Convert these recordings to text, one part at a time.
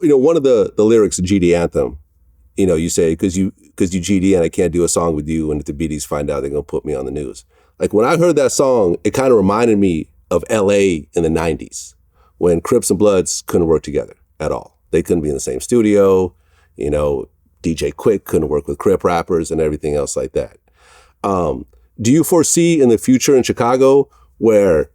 one of the lyrics of GD Anthem, you say, because you GD and I can't do a song with you, and if the BDs find out, they're going to put me on the news. Like, when I heard that song, it kind of reminded me of LA in the 90s, when Crips and Bloods couldn't work together at all. They couldn't be in the same studio. DJ Quick couldn't work with Crip rappers and everything else like that. Do you foresee in the future in Chicago where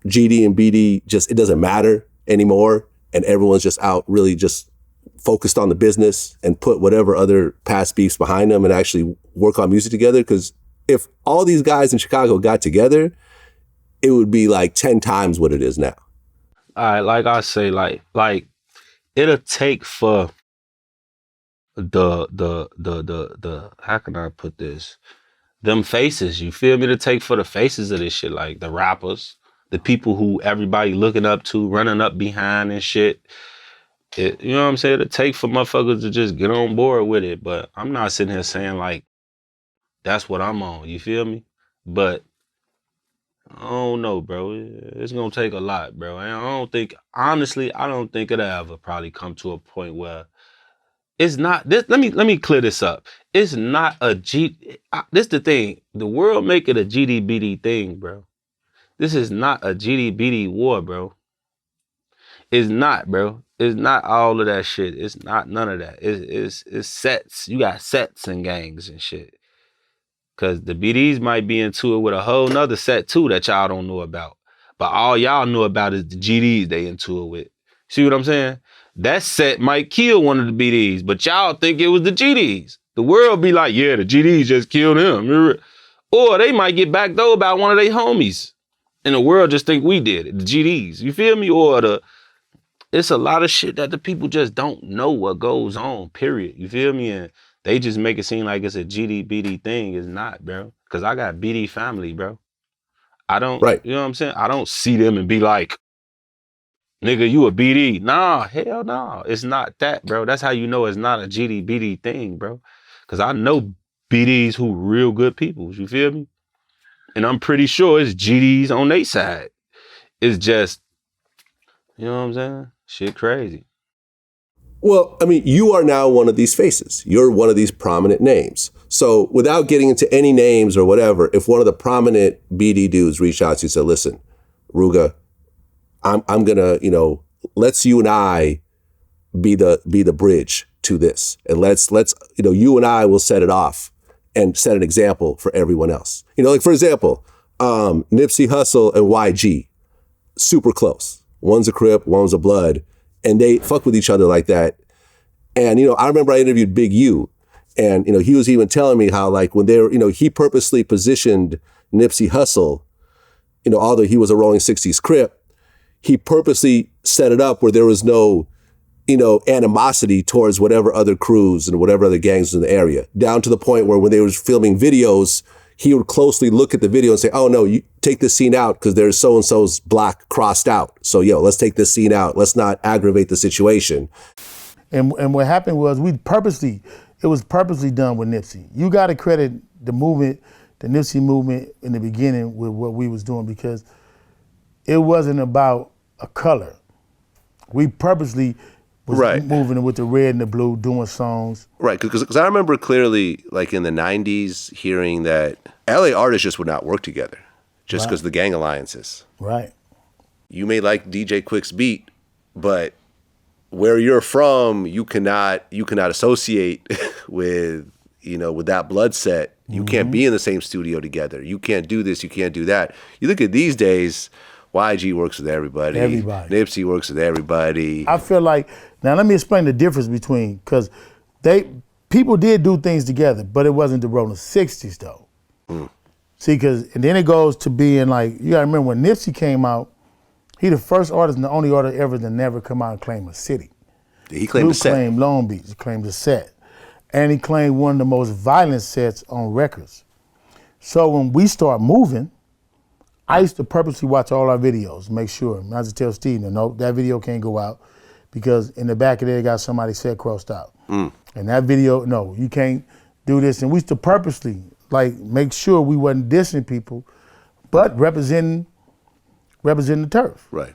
GD and BD it doesn't matter anymore, and everyone's just out really just focused on the business and put whatever other past beefs behind them and actually work on music together? Because if all these guys in Chicago got together, it would be like 10 times what it is now. All right, like I say, like it'll take for the how can I put this? Them faces, you feel me? To take for the faces of this shit, like the rappers, the people who everybody looking up to, running up behind and shit. You know what I'm saying? To take for motherfuckers to just get on board with it. But I'm not sitting here saying like, that's what I'm on, you feel me? But I don't know, bro. It's gonna take a lot, bro. And honestly, I don't think it'll ever probably come to a point where it's not this. Let me clear this up. It's not a this the thing. The world make it a GDBD thing, bro. This is not a GDBD war, bro. It's not, bro. It's not all of that shit. It's not none of that. It's sets. You got sets and gangs and shit. Cause the BDs might be into it with a whole nother set too that y'all don't know about. But all y'all know about is the GDs they into it with. See what I'm saying? That set might kill one of the BDs, but y'all think it was the GDs. The world be like, yeah, the GDs just killed him. Or they might get back though about one of their homies. And the world just think we did it, the GDs. You feel me? Or it's a lot of shit that the people just don't know what goes on, period. You feel me? And they just make it seem like it's a GD-BD thing. It's not, bro. Because I got BD family, bro. I don't, right. You know what I'm saying? I don't see them and be like, nigga, you a BD. Nah, hell no. It's not that, bro. That's how you know it's not a GD-BD thing, bro. Because I know BDs who real good people. You feel me? And I'm pretty sure it's GDs on their side. It's just, you know what I'm saying? Shit crazy. Well, I mean, you are now one of these faces. You're one of these prominent names. So without getting into any names or whatever, if one of the prominent BD dudes reached out to you and said, listen, Rooga, I'm gonna, let's you and I be the bridge to this. And let's you and I will set it off and set an example for everyone else. Like for example, Nipsey Hussle and YG, super close. One's a Crip, one's a Blood. And they fuck with each other like that. And, I remember I interviewed Big U, and, he was even telling me how, like, when they were, he purposely positioned Nipsey Hussle, although he was a Rolling 60s Crip, he purposely set it up where there was no, animosity towards whatever other crews and whatever other gangs in the area, down to the point where when they were filming videos, he would closely look at the video and say, oh no, you take this scene out because there's so-and-so's block crossed out. So let's take this scene out. Let's not aggravate the situation. And what happened was it was purposely done with Nipsey. You got to credit the movement, the Nipsey movement in the beginning with what we was doing, because it wasn't about a color. We purposely was moving with the red and the blue, doing songs. Right, because I remember clearly, like in the 90s, hearing that LA artists just would not work together just because of the gang alliances. Right. You may like DJ Quick's beat, but where you're from, you cannot associate with, with that Blood set. You can't be in the same studio together. You can't do this, you can't do that. You look at these days, YG works with everybody. Nipsey works with everybody. I feel like, now let me explain the difference between, because people did do things together, but it wasn't the Rolling 60s though. See, and then it goes to being like, you gotta remember when Nipsey came out, he the first artist and the only artist ever to never come out and claim a city. He claimed a set. He claimed Long Beach, he claimed a set. And he claimed one of the most violent sets on records. So when we start moving, I used to purposely watch all our videos, make sure. I used to tell Steve, no, that video can't go out because in the back of there, got somebody set crossed out. And that video, no, you can't do this. And we used to purposely, make sure we wasn't dissing people, but representing the turf. Right.